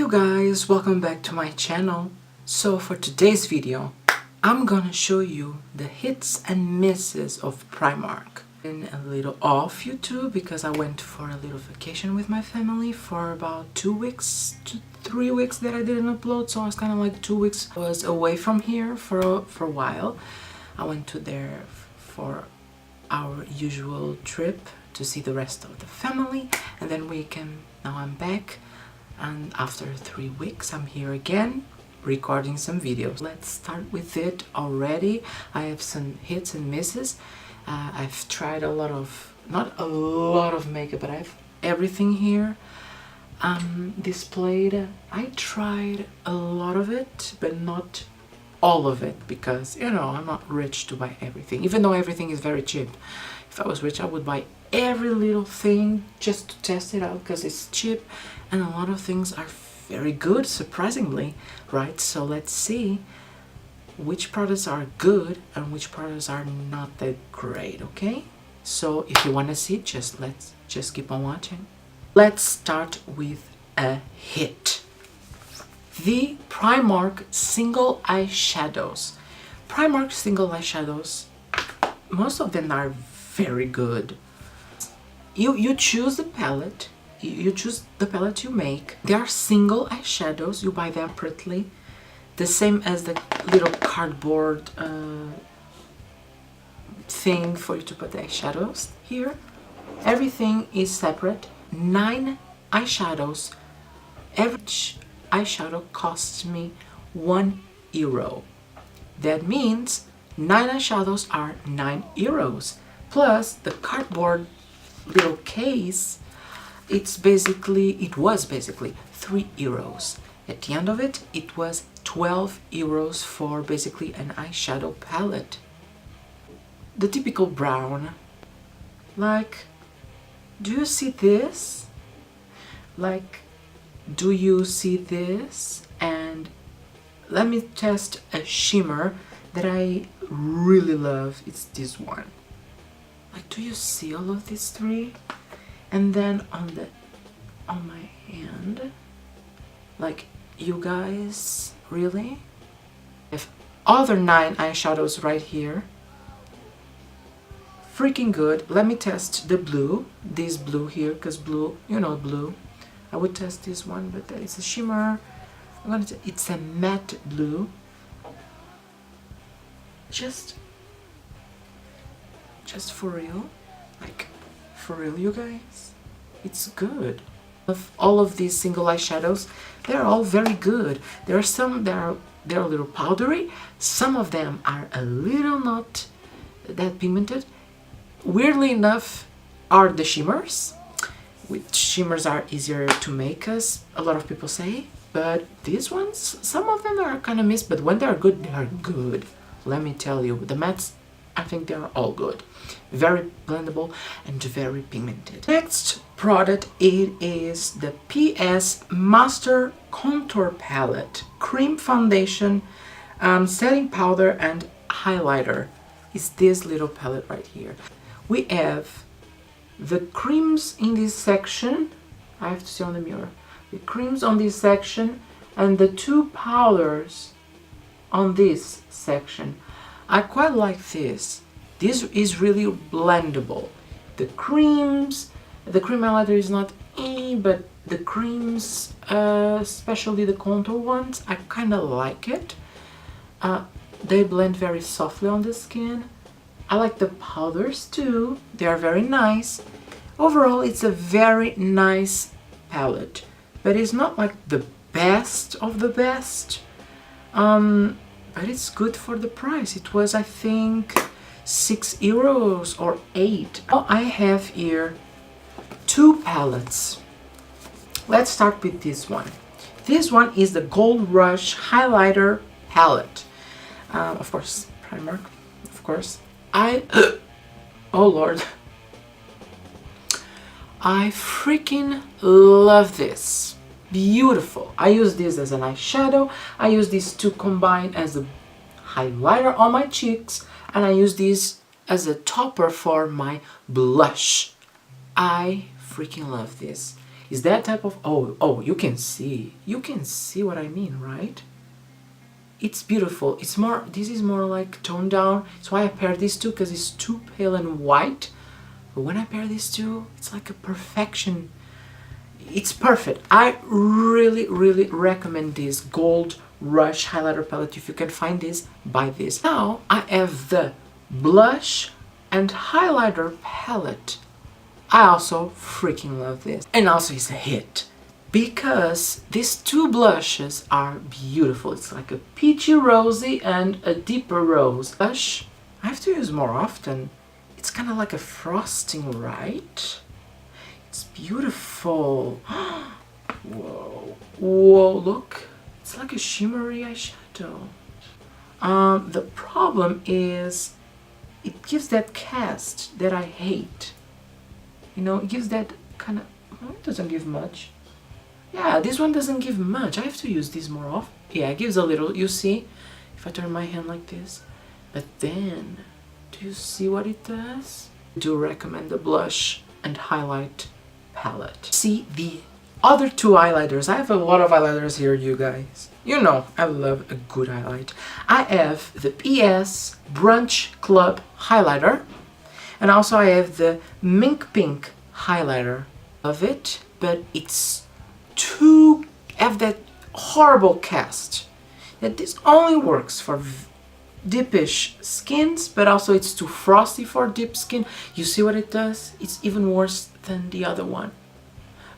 you guys, welcome back to my channel. So for today's video, I'm gonna show you the hits and misses of Primark. Been a little off YouTube because I went for a little vacation with my family for about 2 weeks to 3 weeks that I didn't upload, so I was kind of like 2 weeks I was away from here for a while. I went to there for our usual trip to see the rest of the family, and then now I'm back, and after 3 weeks I'm here again recording some videos. Let's start with it already. I have some hits and misses. I've tried not a lot of makeup, but I have everything here displayed. I tried a lot of it, but not all of it, because you know, I'm not rich to buy everything, even though everything is very cheap. If I was rich, I would buy every little thing just to test it out because it's cheap, and a lot of things are very good, surprisingly, right? So let's see which products are good and which products are not that great, okay? So if you want to see, let's just keep on watching. Let's start with a hit. The Primark single eyeshadows. Primark single eyeshadows, most of them are very good. You choose the palette, you choose the palette you make. They are single eyeshadows, you buy them separately, the same as the little cardboard thing for you to put the eyeshadows here. Everything is separate. 9 eyeshadows. Average eyeshadow costs me €1. That means 9 eyeshadows are €9, plus the cardboard little case. It was basically €3. At the end of it, it was €12 for basically an eyeshadow palette. The typical brown, like, do you see this? Like, do you see this? And let me test a shimmer that I really love. It's this one. Like, do you see all of these 3? And then on my hand, like, you guys, really? I have other 9 eyeshadows right here. Freaking good. Let me test the blue, this blue here, because blue, you know, blue. I would test this one, but it's a shimmer. It's a matte blue. Just for real, like, for real, you guys, it's good. Of all of these single eyeshadows, they're all very good. There are some that they're a little powdery. Some of them are a little not that pigmented. Weirdly enough, are the shimmers, which shimmers are easier to make, as a lot of people say. But these ones, some of them are kind of missed, but when they're good, they are good. Let me tell you, the mattes, I think they're all good. Very blendable and very pigmented. Next product, it is the PS Master Contour Palette. Cream foundation, setting powder and highlighter. It's this little palette right here. We have the creams in this section. I have to see on the mirror. The creams on this section and the 2 powders on this section. I quite like this. This is really blendable. The cream highlighter is not but the creams, especially the contour ones, I kind of like it. They blend very softly on the skin. I like the powders too. They are very nice. Overall, it's a very nice palette, but it's not like the best of the best. But it's good for the price. It was, I think, €6 or 8. Now I have here 2 palettes. Let's start with this one. This one is the Gold Rush Highlighter Palette. Of course, Primark, of course. Oh Lord. I freaking love this. Beautiful. I use this as an eyeshadow. I use these to combine as a highlighter on my cheeks, and I use this as a topper for my blush. I freaking love this. Is that type of, oh, you can see what I mean, right? It's beautiful. It's more, this is more like toned down. That's why I paired these two, because it's too pale and white. But when I pair these two, it's like a perfection. It's perfect. I really, really recommend this Gold Rush highlighter palette. If you can find this, buy this. Now I have the blush and highlighter palette. I also freaking love this. And also it's a hit, because these two blushes are beautiful. It's like a peachy rosy and a deeper rose. Blush, I have to use more often. It's kind of like a frosting, right? It's beautiful. Whoa. Whoa, look. It's like a shimmery eyeshadow. The problem is it gives that cast that I hate. You know, it gives that kind of, well, it doesn't give much. Yeah, this one doesn't give much. I have to use this more often. Yeah, it gives a little, you see? If I turn my hand like this. But then, do you see what it does? I do recommend the blush and highlight palette. See the other two highlighters. I have a lot of highlighters here, you guys. You know, I love a good highlight. I have the PS Brunch Club highlighter. And also I have the Mink Pink highlighter of it. But it's too, have that horrible cast. That this only works for deepish skins, but also it's too frosty for deep skin. You see what it does? It's even worse than the other one.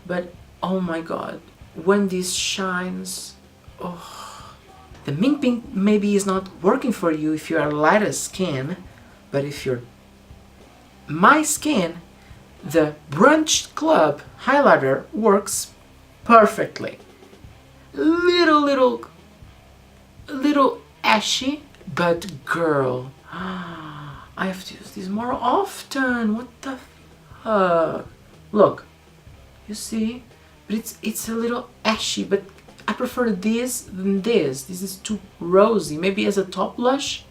But oh my god, when this shines, oh. The Mink Pink maybe is not working for you if you are lighter skin, but if you're my skin, the Brunch Club highlighter works perfectly. Little ashy, but girl, I have to use this more often. What the fuck? Look, you see? But it's a little ashy, but I prefer this than this. This is too rosy. Maybe as a top blush,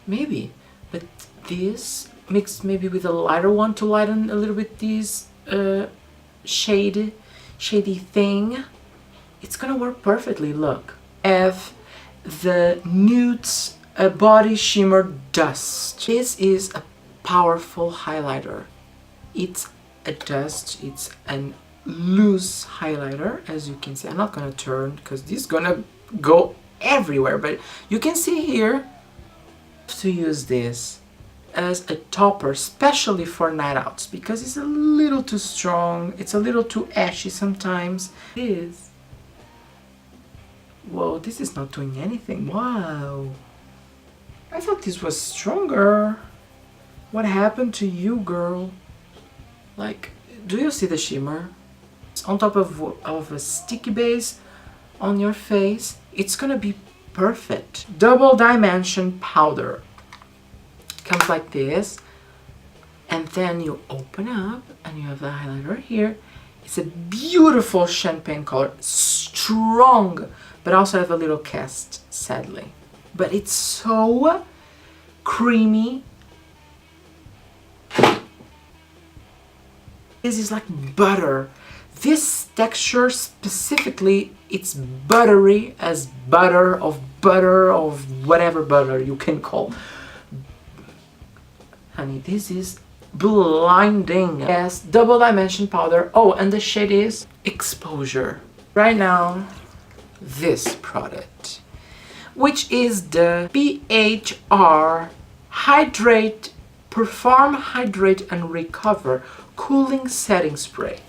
maybe. But this mixed maybe with a lighter one to lighten a little bit this shady thing. It's gonna work perfectly. Look, I have the Nudes Body Shimmer Dust. This is a powerful highlighter. It's a dust. It's a loose highlighter, as you can see. I'm not gonna turn because this is gonna go everywhere, but you can see here to use this as a topper, especially for night outs, because it's a little too strong. It's a little too ashy sometimes. It is. Whoa, this is not doing anything. Wow. I thought this was stronger. What happened to you, girl? Like, do you see the shimmer? It's on top of a sticky base on your face. It's gonna be perfect. Double dimension powder. Comes like this. And then you open up and you have the highlighter here. It's a beautiful champagne color. Strong, but also have a little cast, sadly. But it's so creamy. This is like butter. This texture specifically, it's buttery as butter of whatever butter you can call. Honey, this is blinding. Yes, double dimension powder. Oh, and the shade is Exposure. Right now, this product, which is the PHR Hydrate, Perform, Hydrate and Recover Cooling Setting Spray.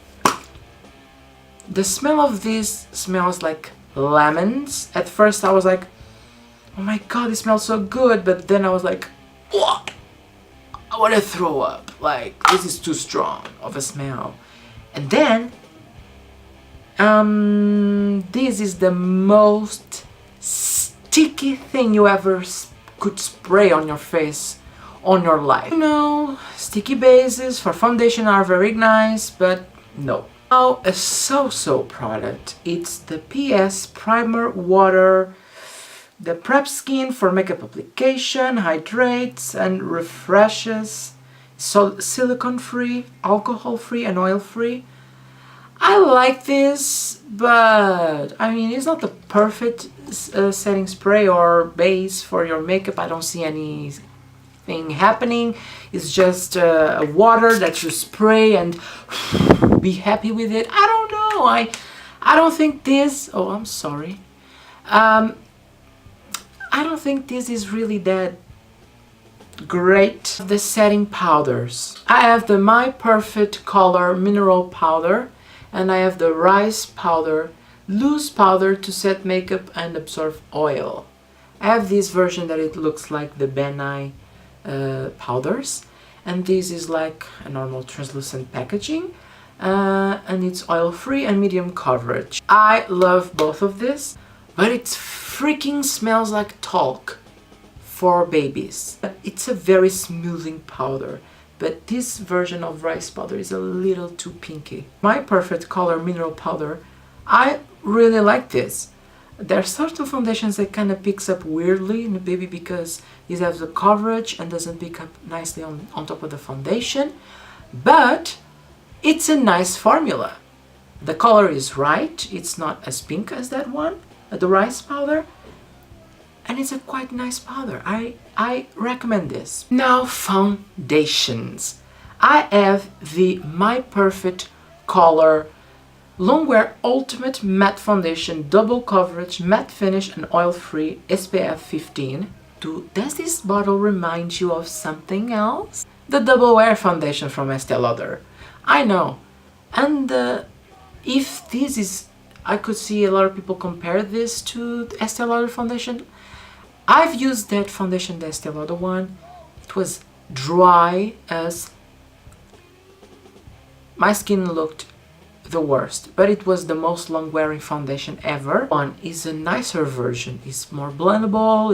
The smell of this smells like lemons. At first I was like, oh my god, it smells so good, but then I was like, oh, I want to throw up. Like, this is too strong of a smell. And then, this is the most sticky thing you ever could spray on your face on your life. You know, sticky bases for foundation are very nice, but no. Now, a so-so product. It's the PS Primer Water. The prep skin for makeup application, hydrates and refreshes. So silicone free, alcohol free and oil free. I like this, but I mean, it's not the perfect setting spray or base for your makeup. I don't see anything happening. It's just water that you spray and be happy with it. I don't know. I don't think this. Oh, I'm sorry. I don't think this is really that great. The setting powders. I have the My Perfect Color mineral powder, and I have the rice powder, loose powder to set makeup and absorb oil. I have this version that it looks like the Benai powders, and this is like a normal translucent packaging, and it's oil free and medium coverage. I love both of this, but it freaking smells like talc for babies. It's a very smoothing powder, but this version of rice powder is a little too pinky. My Perfect Color mineral powder, I really like this. There are certain foundations that kind of picks up weirdly in the baby because it has the coverage and doesn't pick up nicely on top of the foundation, but it's a nice formula. The color is right, it's not as pink as that one, the rice powder, and it's a quite nice powder. I recommend this. Now, foundations. I have the My Perfect Color Longwear Ultimate Matte Foundation, double coverage, matte finish and oil-free, SPF 15. Does this bottle remind you of something else? The Double Wear Foundation from Estee Lauder. I know. And if this is, I could see a lot of people compare this to the Estee Lauder foundation. I've used that foundation, the Estee Lauder one. It was dry as my skin looked the worst, but it was the most long wearing foundation ever. One is a nicer version. It's more blendable,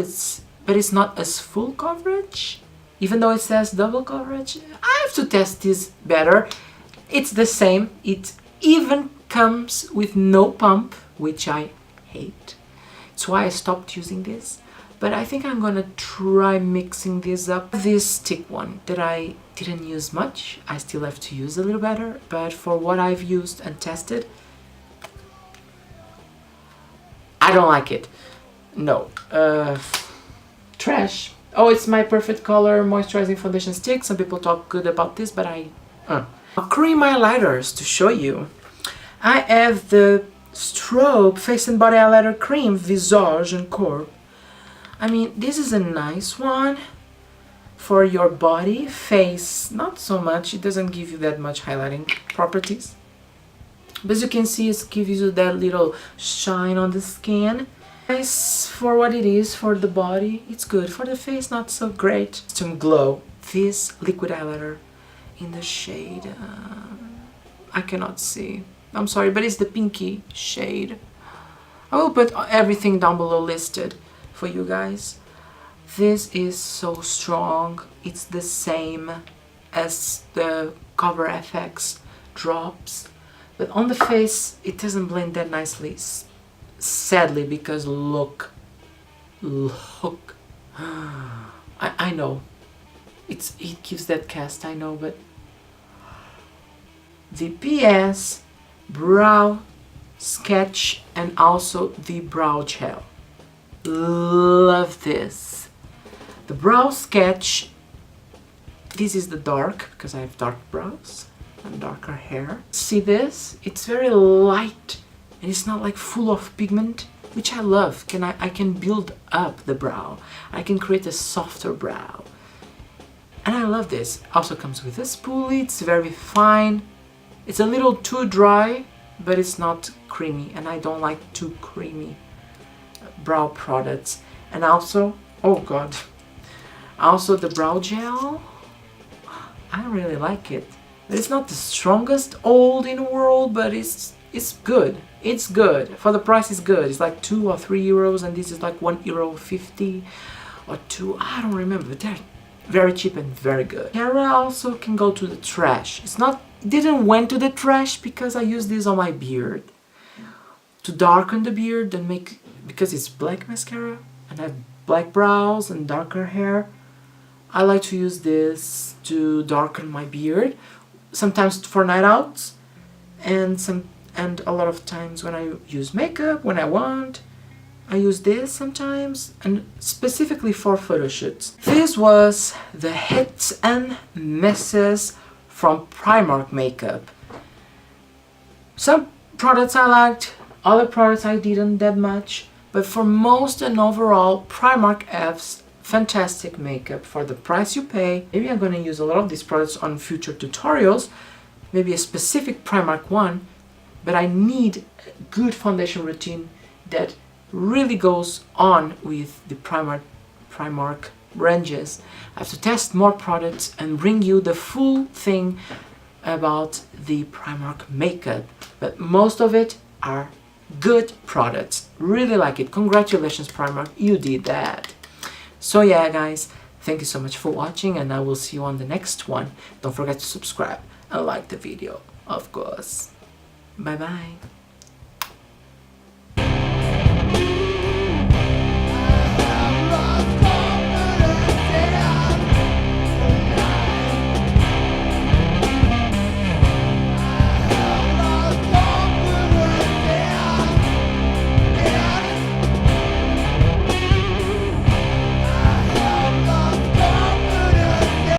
but it's not as full coverage, even though it says double coverage. I have to test this better. It's the same. It even comes with no pump, which I hate. It's why I stopped using this. But I think I'm gonna try mixing this up. This stick one that I didn't use much, I still have to use a little better, but for what I've used and tested, I don't like it. No. Trash. Oh, it's My Perfect Color Moisturizing Foundation Stick. Some people talk good about this, but Cream highlighters to show you. I have the Strobe Face and Body Highlighter Cream Visage and Corp. I mean, this is a nice one for your body. Face, not so much. It doesn't give you that much highlighting properties. But as you can see, it gives you that little shine on the skin. Nice for what it is for the body. It's good. For the face, not so great. Some glow. This liquid highlighter in the shade, I cannot see. I'm sorry, but it's the pinky shade. I will put everything down below listed for you guys. This is so strong. It's the same as the Cover FX drops, but on the face it doesn't blend that nicely, sadly, because look. I know it gives that cast, I know, but the PS brow sketch and also the brow gel. Love this. The brow sketch, this is the dark, because I have dark brows and darker hair. See this? It's very light and it's not like full of pigment, which I love. I can build up the brow. I can create a softer brow. And I love this. Also comes with a spoolie. It's very fine. It's a little too dry, but it's not creamy, and I don't like too creamy brow products. And also, oh god, also the brow gel, I really like it. It's not the strongest old in the world, but it's good. It's good. For the price, it's good. It's like 2 or 3 euros, and this is like €1.50 or 2, I don't remember, but they're very cheap and very good. Mascara also can go to the trash. It didn't went to the trash because I use this on my beard to darken the beard and because it's black mascara and I have black brows and darker hair. I like to use this to darken my beard, sometimes for night outs, and and a lot of times when I use makeup, when I want, I use this sometimes, and specifically for photo shoots. This was the Hits and Misses from Primark makeup. Some products I liked, other products I didn't that much, but for most and overall, Primark has fantastic makeup for the price you pay. Maybe I'm gonna use a lot of these products on future tutorials, maybe a specific Primark one, but I need a good foundation routine that really goes on with the Primark ranges. I have to test more products and bring you the full thing about the Primark makeup, but most of it are good products. Really like it. Congratulations, Primark, you did that. So yeah, guys, thank you so much for watching, and I will see you on the next one. Don't forget to subscribe and like the video, of course. Bye bye.